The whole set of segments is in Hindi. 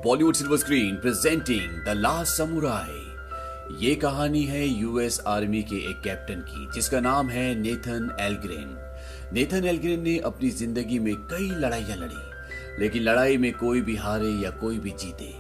Bollywood silver screen presenting the last samurai. ये कहानी है यूएस आर्मी के एक कैप्टन की जिसका नाम है नेथन एल्ग्रेन। नेथन एल्ग्रेन ने अपनी जिंदगी में कई लड़ाइयां लड़ी, लेकिन लड़ाई में कोई भी हारे या कोई भी जीते,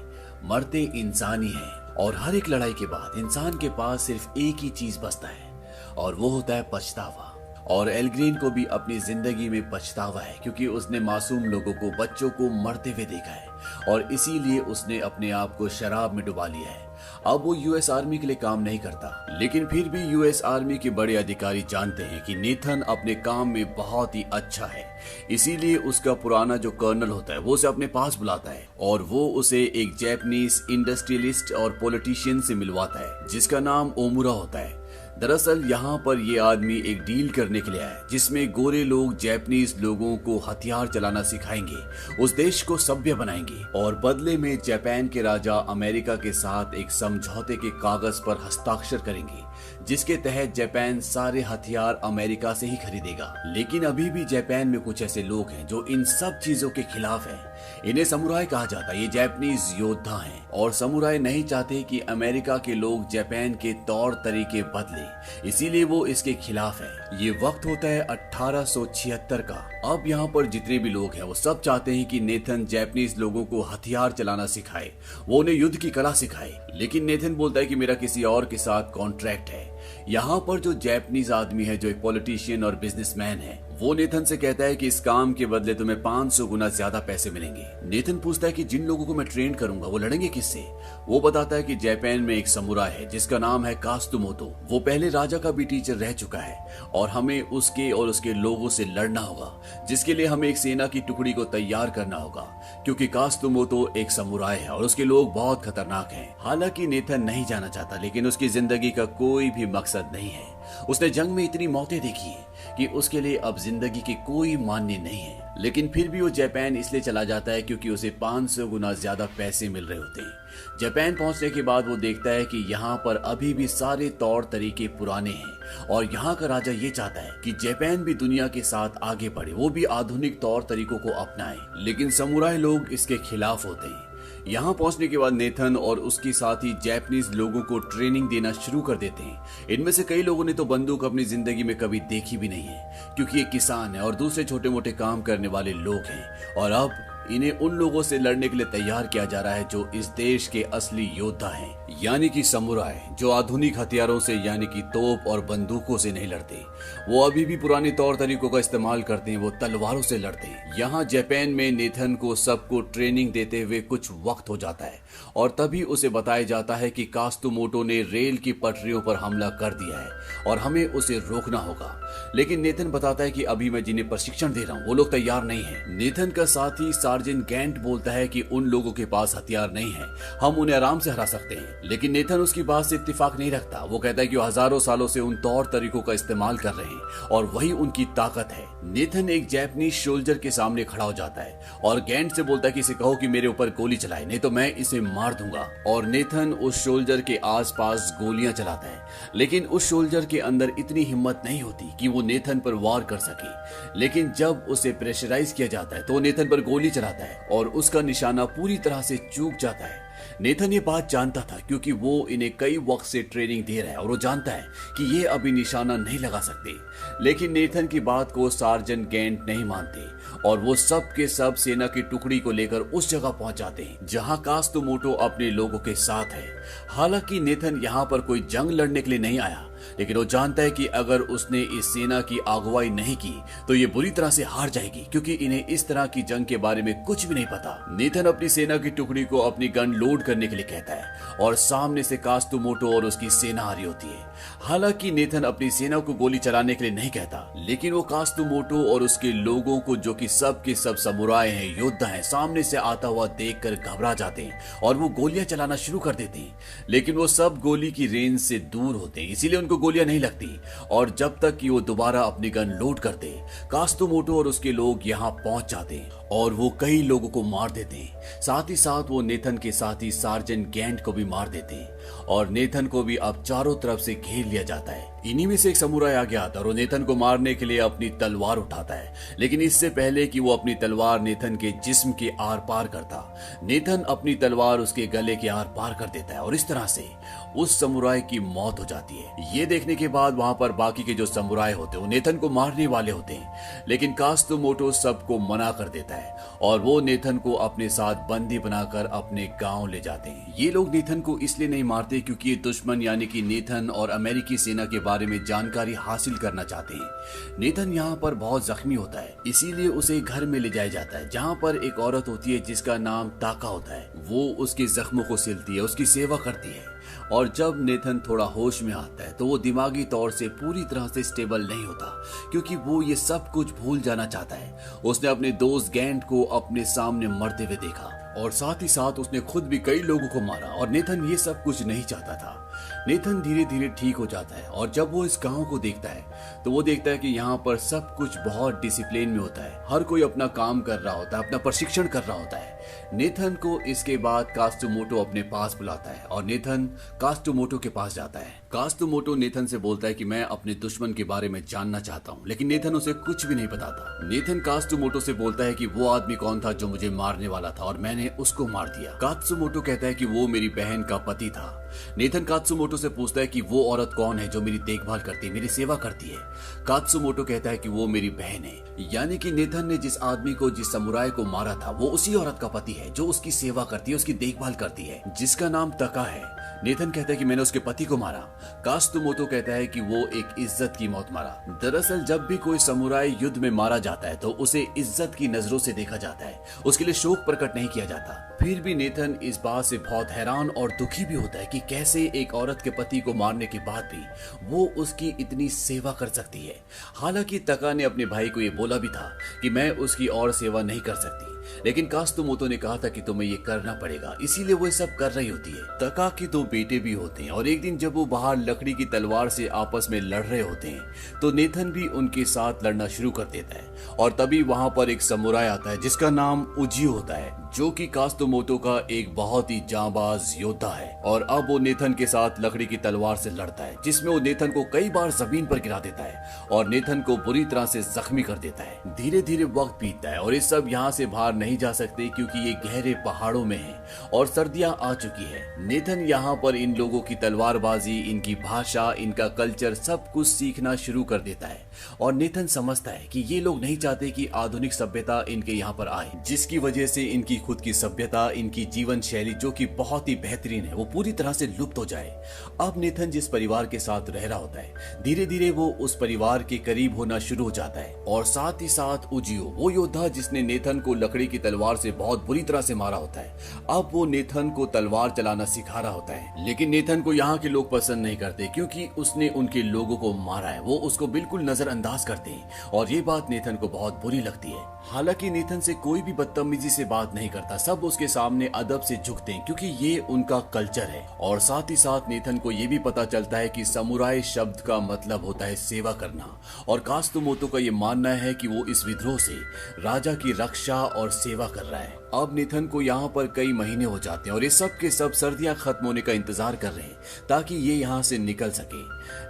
मरते इंसान ही है। और हर एक लड़ाई के बाद इंसान के पास सिर्फ एक ही चीज बचता है और वो होता है पछतावा। और एल्ग्रेन को भी अपनी जिंदगी में पछतावा है क्योंकि उसने मासूम लोगों को, बच्चों को मरते हुए देखा है और इसीलिए उसने अपने आप को शराब में डुबा लिया है। अब वो यूएस आर्मी के लिए काम नहीं करता, लेकिन फिर भी यूएस आर्मी के बड़े अधिकारी जानते हैं कि नेथन अपने काम में बहुत ही अच्छा है। इसीलिए उसका पुराना जो कर्नल होता है वो उसे अपने पास बुलाता है और वो उसे एक जापानीज इंडस्ट्रियलिस्ट और पॉलिटिशियन से मिलवाता है जिसका नाम ओमुरा होता है। दरअसल यहाँ पर ये आदमी एक डील करने के लिए आया है जिसमें गोरे लोग जापानीज लोगों को हथियार चलाना सिखाएंगे, उस देश को सभ्य बनाएंगे और बदले में जापान के राजा अमेरिका के साथ एक समझौते के कागज पर हस्ताक्षर करेंगे जिसके तहत जापान सारे हथियार अमेरिका से ही खरीदेगा। लेकिन अभी भी जापान में कुछ ऐसे लोग हैं जो इन सब चीजों के खिलाफ हैं। इन्हें समुराई कहा जाता है। ये जापानीज योद्धा हैं और समुराई नहीं चाहते कि अमेरिका के लोग जापान के तौर तरीके बदले, इसीलिए वो इसके खिलाफ है। ये वक्त होता है 1876 का। अब यहाँ पर जितने भी लोग हैं वो सब चाहते हैं कि नेथन जापानीज लोगों को हथियार चलाना सिखाए, वो उन्हें युद्ध की कला सिखाए। लेकिन नेथन बोलता है कि मेरा किसी और के साथ कॉन्ट्रैक्ट है। यहाँ पर जो जापानीज आदमी है, जो एक पॉलिटिशियन और बिजनेसमैन है, वो नेथन से कहता है कि इस काम के बदले तुम्हें 500 गुना ज्यादा पैसे मिलेंगे। नेथन पूछता है कि जिन लोगों को मैं ट्रेन करूंगा वो लड़ेंगे किससे? वो बताता है कि जापान में एक समुराई है जिसका नाम है कात्सुमोतो। वो पहले राजा का भी टीचर रह चुका है और हमें उसके और उसके लोगों से लड़ना होगा, जिसके लिए हमें एक सेना की टुकड़ी को तैयार करना होगा क्योंकि कात्सुमोतो एक समुराई है और उसके लोग बहुत खतरनाक हैं। हालांकि नेथन नहीं जाना चाहता, लेकिन उसकी जिंदगी का कोई भी मकसद नहीं है। उसने जंग में इतनी मौतें देखी हैं कि उसके लिए अब जिंदगी की कोई मान्य नहीं है। लेकिन फिर भी वो जापान इसलिए चला जाता है क्योंकि उसे 500 गुना ज्यादा पैसे मिल रहे होते हैं। जापान पहुंचने के बाद वो देखता है कि यहाँ पर अभी भी सारे तौर तरीके पुराने हैं और यहाँ का राजा ये चाहता है कि जापान भी दुनिया के साथ आगे बढ़े, वो भी आधुनिक तौर तरीकों को अपनाए। लेकिन समुराई लोग इसके खिलाफ होते हैं। यहाँ पहुंचने के बाद नेथन और उसके साथी जापानीज लोगों को ट्रेनिंग देना शुरू कर देते हैं। इनमें से कई लोगों ने तो बंदूक अपनी जिंदगी में कभी देखी भी नहीं है क्योंकि ये किसान है और दूसरे छोटे मोटे काम करने वाले लोग हैं। और अब इन्हें उन लोगों से लड़ने के लिए तैयार किया जा रहा है जो इस देश के असली योद्धा हैं, यानी कि समुराई, जो आधुनिक हथियारों से यानी कि तोप और बंदूकों से नहीं लड़ते। वो अभी भी पुराने तौर तरीकों का इस्तेमाल करते हैं, वो तलवारों से लड़ते हैं। यहाँ जापान में नेथन को सबको ट्रेनिंग देते हुए कुछ वक्त हो जाता है और तभी उसे बताया जाता है कि कात्सुमोतो ने रेल की पटरियों पर हमला कर दिया है और हमें उसे रोकना होगा। लेकिन नेथन बताता है कि अभी मैं जिन्हें प्रशिक्षण दे रहा हूँ वो लोग तैयार नहीं है। नेथन का साथी सार्जेंट गैंट बोलता है कि उन लोगों के पास हथियार नहीं है, हम उन्हें आराम से हरा सकते हैं। लेकिन नेथन उसकी बात से इत्तेफाक नहीं रखता। वो कहता है कि वो हजारों सालों से उन तौर तरीकों का इस्तेमाल कर रहे हैं और वही उनकी ताकत है। नेथन एक जापानीज सोल्जर के सामने खड़ा हो जाता है और गैंट से बोलता है कि इसे कहो कि मेरे ऊपर गोली चलाए, नहीं तो मैं इसे मार दूंगा। और नेथन उस सोल्जर के आसपास गोलियां चलाता है, लेकिन उस सोल्जर के अंदर इतनी हिम्मत नहीं होती कि वो नेथन पर वार कर सके। लेकिन जब उसे प्रेशराइज किया जाता है तो नेथन पर गोली चलाता है और उसका निशाना पूरी तरह से चूक जाता है। नेथन ये बात जानता था क्योंकि वो इन्हें कई वक्त से ट्रेनिंग दे रहा है और वो जानता है कि ये अभी निशाना नहीं लगा सकते। लेकिन नेथन की बात को सार्जेंट गैंट नहीं मानते और वो सब के सब सेना की टुकड़ी को लेकर उस जगह पहुंच जाते हैं जहां कात्सुमोतो अपने लोगों के साथ है। हालांकि नेथन यहाँ पर कोई जंग लड़ने के लिए नहीं आया, लेकिन वो जानता है कि अगर उसने इस सेना की अगुवाई नहीं की तो ये बुरी तरह से हार जाएगी क्योंकि इन्हें इस तरह की जंग के बारे में कुछ भी नहीं पता। नेथन अपनी सेना की टुकड़ी को अपनी गन लोड करने के लिए कहता है और सामने से कात्सुमोतो और उसकी सेना आ रही होती है। हालांकि नेथन अपनी सेना को गोली चलाने के लिए नहीं कहता, लेकिन वो कात्सुमोतो और उसके लोगों को, जो कि सब के सब समुराई हैं, योद्धा हैं, सामने से आता हुआ देखकर घबरा जाते हैं और वो गोलियां चलाना शुरू कर देते हैं। लेकिन वो सब गोली की रेंज से दूर होते हैं, इसीलिए उनको गोलियां नहीं लगती। और जब तक कि वो दोबारा अपनी गन लोड करते, कात्सुमोतो और उसके लोग यहाँ पहुंच जाते हैं और वो कई लोगों को मार देते हैं। साथ ही साथ वो नेथन के साथी सार्जेंट गैंट को भी मार देते हैं और नेथन को भी अब चारों तरफ से घेर लिया जाता है। इन्हीं में से एक समुराई आगे आता है और नेथन को मारने के लिए अपनी तलवार उठाता है, लेकिन इससे पहले कि वो अपनी तलवार नेथन के जिस्म के आर पार करता, नेथन अपनी तलवार उसके गले के आर पार कर देता है और इस तरह से उस समुराई की मौत हो जाती है। ये देखने के बाद वहां पर बाकी के जो समुराई होते हैं वो नेथन को मारने वाले होते हैं, लेकिन कात्सुमोटो सबको मना कर देता है और वो नेथन को अपने साथ बंदी बनाकर अपने गांव ले जाते हैं। ये लोग नेथन को इसलिए नहीं मारते क्योंकि ये दुश्मन यानी कि नेथन और अमेरिकी सेना के बारे में जानकारी हासिल करना चाहते हैं। नेथन यहाँ पर बहुत जख्मी होता है, इसीलिए उसे घर में ले जाया जाता है जहाँ पर एक औरत होती है जिसका नाम ताका होता है। वो उसके जख्मों को सिलती है, उसकी सेवा करती है और जब नेथन थोड़ा होश में आता है तो वो दिमागी तौर से पूरी तरह से स्टेबल नहीं होता क्योंकि वो ये सब कुछ भूल जाना चाहता है। उसने अपने दोस्त गैंट को अपने सामने मरते हुए देखा और साथ ही साथ उसने खुद भी कई लोगों को मारा और नेथन ये सब कुछ नहीं चाहता था। नेथन धीरे धीरे ठीक हो जाता है और जब वो इस गांव को देखता है तो वो देखता है कि यहाँ पर सब कुछ बहुत डिसिप्लिन में होता है, हर कोई अपना काम कर रहा होता है, अपना प्रशिक्षण कर रहा होता है। नेथन को इसके बाद कात्सुमोटो अपने पास बुलाता है और नेथन कात्सुमोटो के पास जाता है। कात्सुमोटो नेथन से बोलता है कि मैं अपने दुश्मन के बारे में जानना चाहता हूँ, लेकिन नेथन उसे कुछ भी नहीं बताता। नेथन कात्सुमोटो से बोलता है कि वो आदमी कौन था जो मुझे मारने वाला था और मैंने उसको मार दिया। कात्सुमोटो कहता है कि वो मेरी बहन का पति था। नेथन कात्सुमोटो से पूछता है कि वो औरत कौन है जो मेरी देखभाल करती है, मेरी सेवा करती है। कात्सुमोटो कहता है कि वो मेरी बहन है, यानी कि नेथन ने जिस आदमी को, जिस समुराई को मारा था वो उसी औरत का पति है जो उसकी सेवा करती है, उसकी देखभाल करती है, जिसका नाम तका है। नेथन कहता है कि मैंने उसके पति को मारा। कात्सुमोटो कहता है कि वो एक इज्जत की मौत मारा। दरअसल जब भी कोई समुराई युद्ध में मारा जाता है तो उसे इज्जत की नजरों से देखा जाता है, उसके लिए शोक प्रकट नहीं किया जाता। फिर भी नेथन इस बात से बहुत हैरान और दुखी भी होता है कि कैसे एक औरत के पति को मारने के बाद भी वो उसकी इतनी सेवा कर सकती है। हालांकि तका ने अपने भाई को ये बोला भी था कि मैं उसकी और सेवा नहीं कर सकती, लेकिन कात्सुमोटो ने कहा था कि तुम्हें ये करना पड़ेगा, इसीलिए वो सब कर रही होती है। तका के 2 बेटे भी होते हैं और एक दिन जब वो बाहर लकड़ी की तलवार से आपस में लड़ रहे होते हैं तो नेथन भी उनके साथ लड़ना शुरू कर देता है और तभी वहां पर एक समुराई आता है जिसका नाम उजियो होता है, जो कि कात्सुमोटो का एक बहुत ही जांबाज योद्धा है और अब वो नेथन के साथ लकड़ी की तलवार से लड़ता है, जिसमें वो नेथन को कई बार जमीन पर गिरा देता है और नेथन को बुरी तरह से जख्मी कर देता है। धीरे धीरे वक्त बीतता है और ये सब यहाँ से बाहर नहीं जा सकते क्योंकि ये गहरे पहाड़ों में है और सर्दियां आ चुकी है। नेथन यहाँ पर इन लोगों की तलवारबाजी, इनकी भाषा, इनका कल्चर सब कुछ सीखना शुरू कर देता है और नेथन समझता है कि ये लोग नहीं चाहते कि आधुनिक सभ्यता इनके यहाँ पर आए, जिसकी वजह से इनकी खुद की सभ्यता, इनकी जीवन शैली जो कि बहुत ही बेहतरीन है, वो पूरी तरह से लुप्त हो जाए। अब नेथन जिस परिवार के साथ रह रहा होता है धीरे धीरे वो उस परिवार के करीब होना शुरू हो जाता है और साथ ही साथ उजियो, वो योद्धा जिसने नेथन को लकड़ी की तलवार से बहुत बुरी तरह से मारा होता है, अब वो नेथन को तलवार चलाना सिखा रहा होता है। लेकिन नेथन को यहाँ के लोग पसंद नहीं करते क्योंकि उसने उनके लोगों को मारा है, वो उसको बिल्कुल नजरअंदाज करते हैं और ये बात नेथन को बहुत बुरी लगती है। हालांकि नेथन से कोई भी बदतमीजी से बात नहीं करता, सब उसके सामने अदब से झुकते हैं क्योंकि ये उनका कल्चर है। और साथ ही साथ नेथन को ये भी पता चलता है कि समुराई शब्द का मतलब होता है सेवा करना और कात्सुमोटो का ये मानना है कि वो इस विद्रोह से राजा की रक्षा और सेवा कर रहा है। अब नेथन को यहाँ पर कई महीने हो जाते हैं और ये सब के सब सर्दियां खत्म होने का इंतजार कर रहे हैं ताकि ये यहाँ से निकल सके।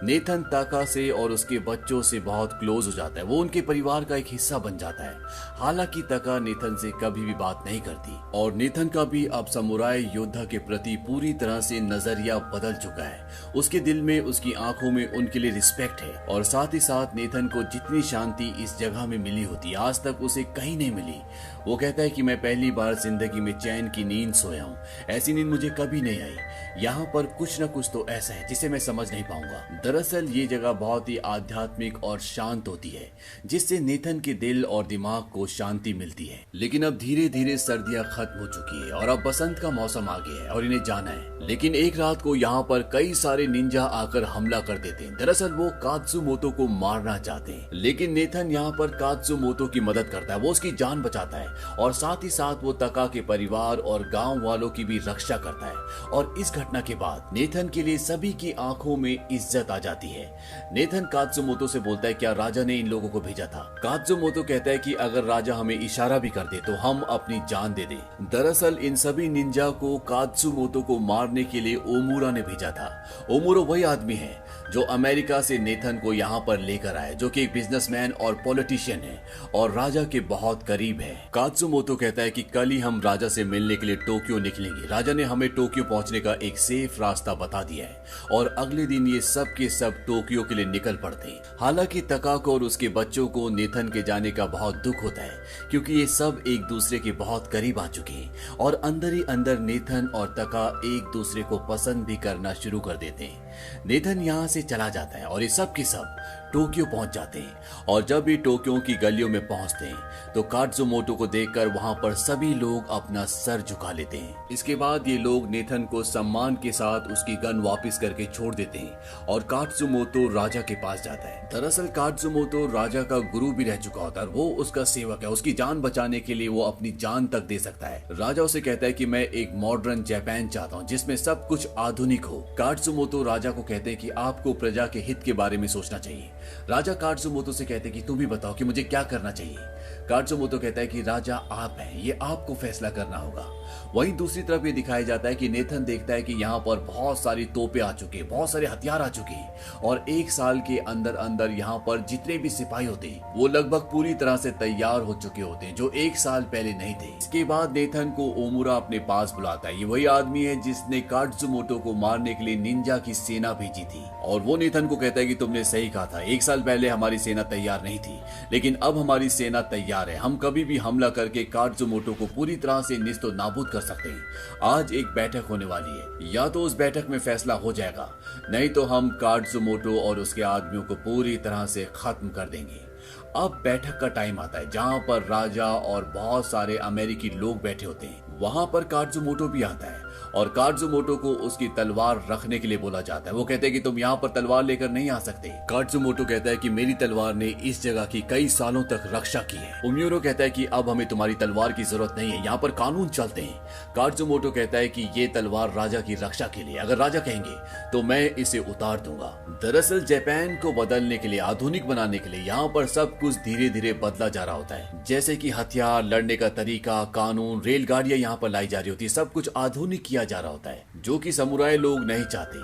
नेथन ताका से और उसके बच्चों से बहुत क्लोज हो जाता है, वो उनके परिवार का एक हिस्सा बन जाता है। हालांकि ताका नेथन से कभी भी बात नहीं करती और नेथन का भी अब समुराई योद्धा के प्रति पूरी तरह से नजरिया बदल चुका है। उसके दिल में, उसकी आंखों में उनके लिए रिस्पेक्ट है और साथ ही साथ नेथन को जितनी शांति इस जगह में मिली होती आज तक उसे कहीं नहीं मिली। वो कहता है कि मैं पहली बार जिंदगी में चैन की नींद सोया हूँ, ऐसी नींद मुझे कभी नहीं आई। यहाँ पर कुछ न कुछ तो ऐसा है जिसे मैं समझ नहीं पाऊंगा। दरअसल ये जगह बहुत ही आध्यात्मिक और शांत होती है जिससे नेथन के दिल और दिमाग को शांति मिलती है। लेकिन अब धीरे धीरे सर्दियां खत्म हो चुकी है और अब बसंत का मौसम आ गया है और इन्हें जाना है। लेकिन एक रात को यहाँ पर कई सारे निंजा आकर हमला कर देते हैं। दरअसल वो कात्सुमोटो को मारना चाहते हैं, लेकिन नेथन यहाँ पर कात्सुमोटो की मदद करता है, वो उसकी जान बचाता है और साथ ही साथ वो तका के परिवार और गांव वालों की भी रक्षा करता है। और इस घटना के बाद नेथन के लिए सभी की आंखों में इज्जत आ जाती है। नेथन कात्सुमोटो से बोलता है क्या राजा ने इन लोगों को भेजा था? कात्सुमोटो कहता है कि अगर अगर राजा हमें इशारा भी कर दे तो हम अपनी जान दे दें। दरअसल इन सभी निंजा को कात्सुमोटो को मारने के लिए ओमुरा ने भेजा था। ओमुरा वही आदमी है जो अमेरिका से नेथन को यहाँ पर लेकर आए, जो कि एक बिजनेसमैन और पॉलिटिशियन है और राजा के बहुत करीब है। कात्सुमोटो कहता है कि कल ही हम राजा से मिलने के लिए टोक्यो निकलेंगे। राजा ने हमें टोक्यो पहुंचने का एक सेफ रास्ता बता दिया है और अगले दिन ये सब के सब टोक्यो के लिए निकल पड़ते हैं। हालांकि तकाको और उसके बच्चों को नेथन के जाने का बहुत दुख होता है, क्योंकि ये सब एक दूसरे के बहुत करीब आ चुके हैं और अंदर ही अंदर नेथन और तका एक दूसरे को पसंद भी करना शुरू कर देते हैं। नेथन यहाँ से चला जाता है और ये सब के सब टोक्यो पहुंच जाते हैं और जब भी टोक्यो की गलियों में पहुंचते हैं तो कात्सुमोटो को देखकर वहां पर सभी लोग अपना सर झुका लेते हैं। इसके बाद ये लोग नेथन को सम्मान के साथ उसकी गन वापस करके छोड़ देते हैं और कात्सुमोटो राजा के पास जाता है। दरअसल कात्सुमोटो राजा का गुरु भी रह चुका होता है, वो उसका सेवक है। उसकी जान बचाने के लिए वो अपनी जान तक दे सकता है। राजा उसे कहता है कि मैं एक मॉडर्न जापान चाहता हूँ जिसमें सब कुछ आधुनिक हो। कात्सुमोटो राजा को कहते हैं कि आपको प्रजा के हित के बारे में सोचना चाहिए। राजा कात्सुमोटो से कहते हैं कि तुम भी बताओ कि मुझे क्या करना चाहिए। कात्सुमोटो कहता है कि राजा आप हैं, ये आपको फैसला करना होगा। वहीं दूसरी तरफ ये दिखाया जाता है कि नेथन देखता है कि यहाँ पर बहुत सारी तोपें आ चुके हैं, बहुत सारे हथियार आ चुके हैं और एक साल के अंदर अंदर यहाँ पर जितने भी सिपाही होते हैं वो लगभग पूरी तरह से तैयार हो चुके होते हैं, जो एक साल पहले नहीं थे। इसके बाद नेथन को ओमुरा अपने पास बुलाता है। ये वही आदमी है जिसने कात्सुमोटो को मारने के लिए निंजा की सेना भेजी थी और वो नेथन को कहता है कि तुमने सही कहा था, एक साल पहले हमारी सेना तैयार नहीं थी लेकिन अब हमारी सेना तैयार है। हम कभी भी हमला करके कात्सुमोटो को पूरी तरह से निस्तो नाबूद कर सकते हैं। आज एक बैठक होने वाली है, या तो उस बैठक में फैसला हो जाएगा, नहीं तो हम कात्सुमोटो और उसके आदमियों को पूरी तरह से खत्म कर देंगे। अब बैठक का टाइम आता है जहां पर राजा और बहुत सारे अमेरिकी लोग बैठे होते हैं। वहां पर कात्सुमोटो भी आता है और कात्सुमोटो को उसकी तलवार रखने के लिए बोला जाता है। वो कहते हैं कि तुम यहाँ पर तलवार लेकर नहीं आ सकते। कात्सुमोटो कहता है कि मेरी तलवार ने इस जगह की कई सालों तक रक्षा की है। ओम्यूरो कहता है कि अब हमें तुम्हारी तलवार की जरूरत नहीं है, यहाँ पर कानून चलते हैं। कात्सुमोटो कहता है कि ये तलवार राजा की रक्षा के लिए, अगर राजा कहेंगे तो मैं इसे उतार दूंगा। दरअसल जापान को बदलने के लिए, आधुनिक बनाने के लिए यहाँ पर सब कुछ धीरे धीरे बदला जा रहा होता है, जैसे कि हथियार, लड़ने का तरीका, कानून, रेलगाड़ियां यहाँ पर लाई जा रही होती है। सब कुछ आधुनिक किया जा रहा होता है, जो कि समुराई लोग नहीं चाहते।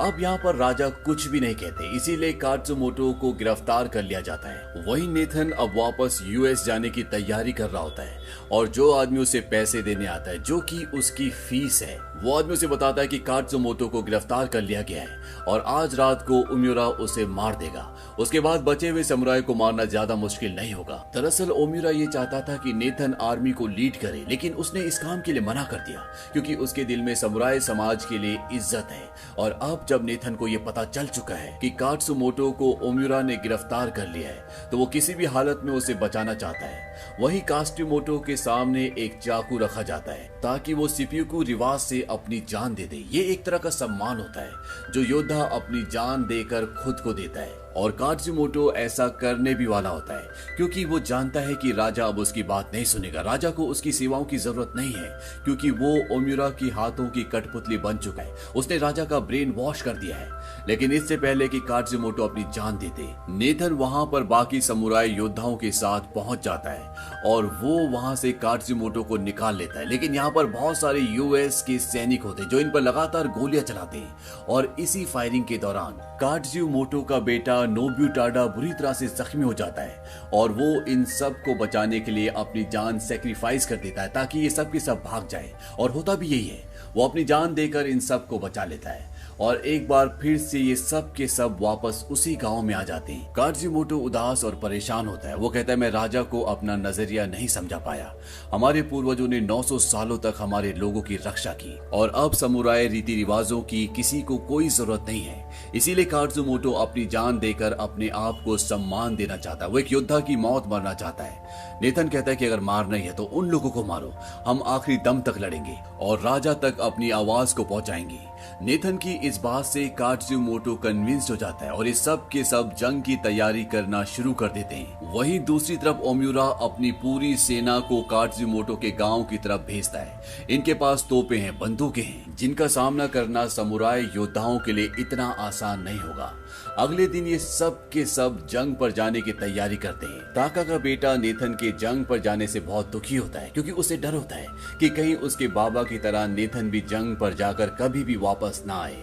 अब यहाँ पर राजा कुछ भी नहीं कहते, इसीलिए कात्सुमोटो को गिरफ्तार कर लिया जाता है। वहीं नेथन अब वापस यूएस जाने की तैयारी कर रहा होता है और जो आदमी उसे पैसे देने आता है, जो कि उसकी फीस है, वो आदमी उसे बताता है कि कात्सुमोटो को गिरफ्तार कर लिया गया है और आज रात को ओम्यूरा उसे मार देगा। उसके बाद बचे हुए समुराई को मारना ज्यादा मुश्किल नहीं होगा। दरअसल ओम्यूरा ये चाहता था कि नेथन आर्मी को लीड करे, लेकिन उसने इस काम के लिए मना कर दिया क्योंकि उसके दिल में समुराई समाज के लिए इज्जत है। और अब जब नेथन को ये पता चल चुका है कि कात्सुमोटो को ओम्यूरा ने गिरफ्तार कर लिया है तो वो किसी भी हालत में उसे बचाना चाहता है। वहीं कात्सुमोटो के सामने एक चाकू रखा जाता है ताकि वो सिपियुकु रिवाज से अपनी जान दे दे। ये एक तरह का सम्मान होता है जो योद्धा अपनी जान देकर खुद को देता है और कात्सुमोटो ऐसा करने भी वाला होता है क्योंकि वो जानता है कि राजा अब उसकी बात नहीं सुनेगा। राजा को उसकी सेवाओं की जरूरत नहीं है क्योंकि वो ओम्यूरा की हाथों की कठपुतली बन चुका है। उसने राजा का ब्रेन वॉश कर दिया है। लेकिन इससे पहले कि कात्सुमोटो अपनी जान दे दे, नेथन वहां पर बाकी समुराई योद्धाओं के साथ पहुंच जाता है और वो वहां से कात्सुमोटो को निकाल लेता है। लेकिन यहाँ पर बहुत सारे यूएस के सैनिक होते हैं जो इन पर लगातार गोलियां चलाते हैं और इसी फायरिंग के दौरान कात्सुमोटो का बेटा नोबुटाडा बुरी तरह से जख्मी हो जाता है और वो इन सब को बचाने के लिए अपनी जान सेक्रीफाइस कर देता है ताकि ये सब के सब भाग जाए। और होता भी यही है, वो अपनी जान देकर इन सब को बचा लेता है और एक बार फिर से ये सब के सब वापस उसी गांव में आ जाते हैं। कात्सुमोटो उदास और परेशान होता है। वो कहता है मैं राजा को अपना नजरिया नहीं समझा पाया। हमारे पूर्वजों ने 900 सालों तक हमारे लोगों की रक्षा की और अब समुराई रीति रिवाजों की किसी को कोई जरूरत नहीं है। इसीलिए कात्सुमोटो अपनी जान देकर अपने आप को सम्मान देना चाहता है। वो एक योद्धा की मौत मरना चाहता है। नेथन कहता है कि अगर मारना ही है तो उन लोगों को मारो, हम आखिरी दम तक लड़ेंगे और राजा तक अपनी आवाज को पहुंचाएंगे। नेथन की इस बात से कात्सुमोटो कन्विंस्ड हो जाता है और ये सब के सब जंग की तैयारी करना शुरू कर देते हैं। वहीं दूसरी तरफ ओमिउरा अपनी पूरी सेना को कात्सुमोटो के गांव की तरफ भेजता है। इनके पास तोपें हैं, बंदूकें हैं, जिनका सामना करना समुराई योद्धाओं के लिए इतना आसान नहीं होगा। अगले दिन ये सब के सब जंग पर जाने की तैयारी करते हैं। ताका का बेटा नेथन के जंग पर जाने से बहुत दुखी होता है, क्योंकि उसे डर होता है कि कहीं उसके बाबा की तरह नेथन भी जंग पर जाकर कभी भी वापस ना आए।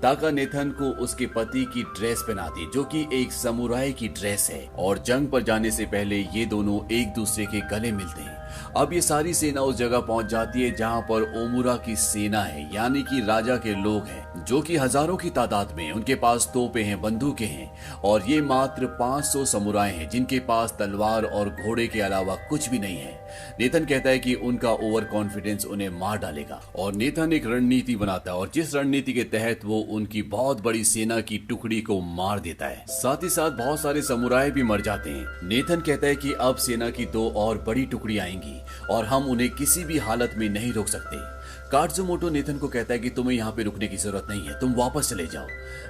ताका नेथन को उसके पति की ड्रेस पहनाती, जो कि एक समुराई की ड्रेस है, और जंग पर जाने से पहले ये दोनों एक दूसरे के गले मिलते हैं। अब ये सारी सेना उस जगह पहुंच जाती है जहां पर ओमुरा की सेना है, यानी कि राजा के लोग हैं, जो कि हजारों की तादाद में। उनके पास तोपें हैं, बंदूकें हैं, और ये मात्र 500 समुराई हैं जिनके पास तलवार और घोड़े के अलावा कुछ भी नहीं है। नेथन कहता है कि उनका ओवर कॉन्फिडेंस उन्हें मार डालेगा, और नेथन एक रणनीति बनाता है, और जिस रणनीति के तहत वो उनकी बहुत बड़ी सेना की टुकड़ी को मार देता है। साथ ही साथ बहुत सारे समुराई भी मर जाते हैं। नेथन कहता है कि अब सेना की 2 और बड़ी टुकड़ी आएंगी और हम उन्हें किसी भी हालत में नहीं रोक सकते। कात्सुमोटो नेथन को कहता है कि तुम्हें यहाँ पे रुकने की जरूरत नहीं है, तुम वापस चले जाओ।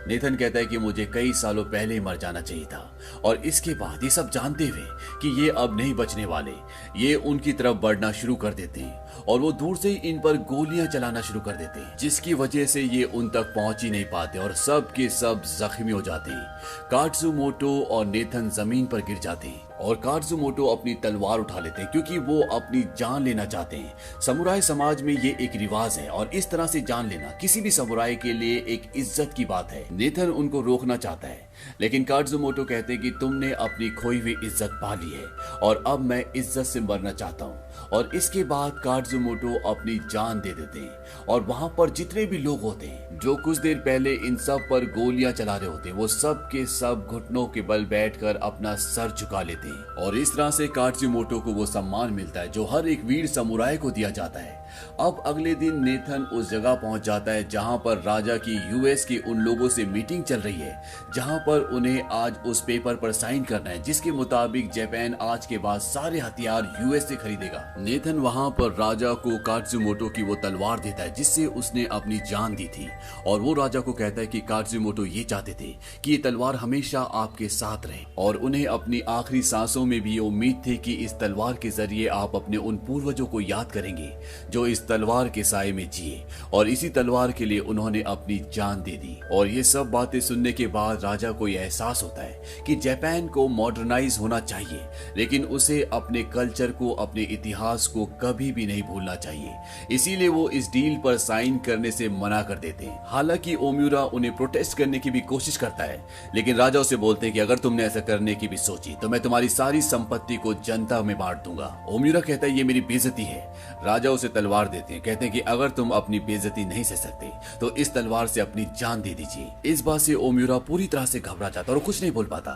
नेथन कहता है कि मुझे कई सालों पहले ही मर जाना चाहिए था। और इसके बाद ये सब जानते हुए कि ये अब नहीं बचने वाले, ये उनकी तरफ बढ़ना शुरू कर देते हैं, और वो दूर से ही इन पर गोलियां चलाना शुरू कर देते हैं, जिसकी वजह से ये उन तक पहुंच ही नहीं पाते और सब के सब जख्मी हो जाते हैं। कात्सुमोटो और नेथन जमीन पर गिर जाते हैं, और कात्सुमोटो अपनी तलवार उठा लेते हैं, क्योंकि वो अपनी जान लेना चाहते हैं। समुराई समाज में ये एक रिवाज है, और इस तरह से जान लेना किसी भी समुराई के लिए एक इज्जत की बात है। नेथन उनको रोकना चाहता है, लेकिन कात्सुमोटो कहते हैं कि तुमने अपनी खोई हुई इज्जत पा ली है, और अब मैं इज्जत से मरना चाहता हूँ। और इसके बाद कात्सुमोटो अपनी जान दे देते हैं, और वहां पर जितने भी लोग होते हैं जो कुछ देर पहले इन सब पर गोलियां चला रहे होते हैं, वो सब के सब घुटनों के बल बैठकर अपना सर झुका लेते हैं। और इस तरह से कात्सुमोटो को वो सम्मान मिलता है जो हर एक वीर समुराई को दिया जाता है। अब अगले दिन नेथन उस जगह पहुंच जाता है जहां पर राजा की यूएस के उन लोगों से मीटिंग चल रही है, जहां पर उन्हें आज उस पेपर पर साइन करना है, जिसके मुताबिक जापान आज के बाद सारे हथियार यूएस से खरीदेगा। नेथन वहां पर राजा को कात्सुमोटो की वो तलवार देता है जिससे उसने अपनी जान दी थी, और वो राजा को कहता है कि कात्सुमोटो ये चाहते थे कि ये तलवार हमेशा आपके साथ रहे, और उन्हें अपनी आखिरी सांसों में भी उम्मीद थी कि इस तलवार के जरिए आप अपने उन पूर्वजों को याद करेंगे जो इस तलवार के साए में जिए, और इसी तलवार के लिए उन्होंने अपनी जान दे दी। और ये सब बातें सुनने के बाद राजा को यह एहसास होता है कि जापान को मॉडर्नाइज होना चाहिए, लेकिन उसे अपने कल्चर को, अपने इतिहास को कभी भी नहीं भूलना चाहिए। इसीलिए वो इस डील पर साइन करने से मना कर देते हैं। हालांकि ओमिउरा उन्हें प्रोटेस्ट करने की भी कोशिश करता है, लेकिन राजा उसे बोलते हैं कि अगर तुमने ऐसा करने की भी सोची तो मैं तुम्हारी सारी संपत्ति को जनता में बांट दूंगा। ओमिउरा कहता है ये मेरी बेइज्जती है। राजा उसे तलवार देते हैं, कहते हैं कि अगर तुम अपनी बेइज्जती नहीं सह सकते तो इस तलवार से अपनी जान दे दीजिए। इस बात से ओमिउरा पूरी तरह से घबरा जाता है और कुछ नहीं बोल पाता।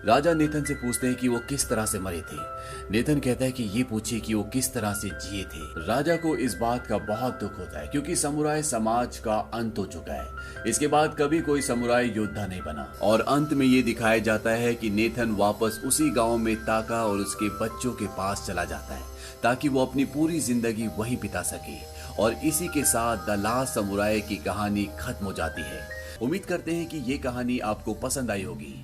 राजा नेथन से पूछते हैं कि वो किस तरह से मरे थे। नेथन कहता है कि ये पूछिए कि वो किस तरह से जिए थे। राजा को इस बात का बहुत दुख होता है, क्योंकि समुराई समाज का अंत हो चुका है। इसके बाद कभी कोई समुराई योद्धा नहीं बना, और अंत में ये दिखाया जाता है कि नेथन वापस उसी गांव में ताका और उसके बच्चों के पास चला जाता है, ताकि वो अपनी पूरी जिंदगी वहीं बिता सके। और इसी के साथ द लास्ट समुराई की कहानी खत्म हो जाती है। उम्मीद करते हैं कि ये कहानी आपको पसंद आई होगी।